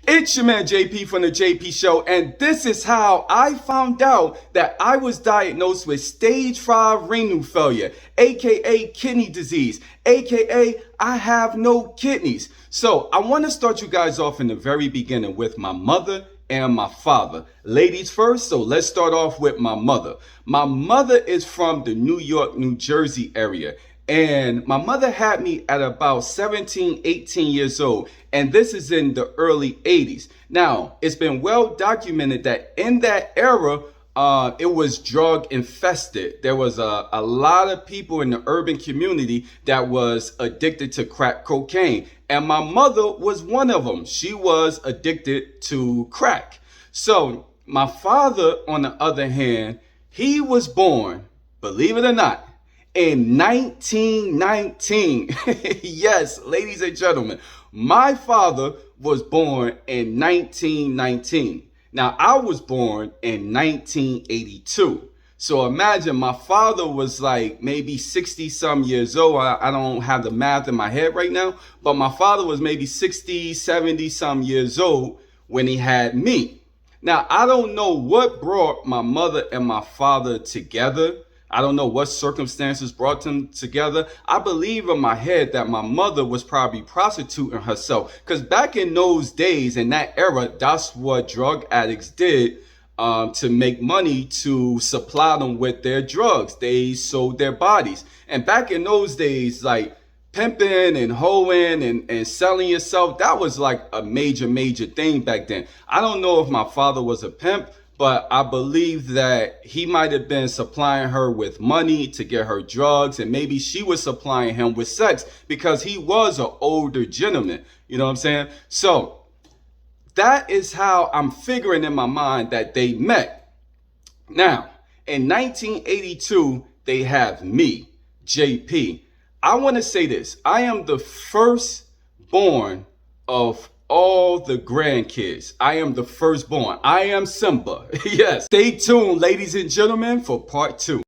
It's your man JP from the JP Show, and this is how I found out that I was diagnosed with stage 5 renal failure, aka kidney disease, aka I have no kidneys. So I want to start you guys off in the very beginning with my mother and my father. Ladies first, so let's start off with my mother. My mother is from the New York, New Jersey area. And my mother had me at about 17, 18 years old. And this is in the early 80s. Now, it's been well documented that in that era, it was drug infested. There was a lot of people in the urban community that was addicted to crack cocaine. And my mother was one of them. She was addicted to crack. So my father, on the other hand, he was born, believe it or not, in 1919. Yes, ladies and gentlemen, my father was born in 1919. Now, I was born in 1982. So imagine my father was like maybe 60 some years old. I don't have the math in my head right now, but my father was maybe 60, 70 some years old when he had me. Now, I don't know what brought my mother and my father together. I don't know what circumstances brought them together. I believe in my head that my mother was probably prostituting herself. Because back in those days, in that era, that's what drug addicts did to make money to supply them with their drugs. They sold their bodies. And back in those days, like pimping and hoeing and selling yourself, that was like a major thing back then. I don't know if my father was a pimp, but I believe that he might have been supplying her with money to get her drugs, and maybe she was supplying him with sex because he was an older gentleman. You know what I'm saying? So that is how I'm figuring in my mind that they met. Now, in 1982, they have me, JP. I want to say this. I am the firstborn of all the grandkids. I am the firstborn. I am Simba. Yes. Stay tuned, ladies and gentlemen, for part 2.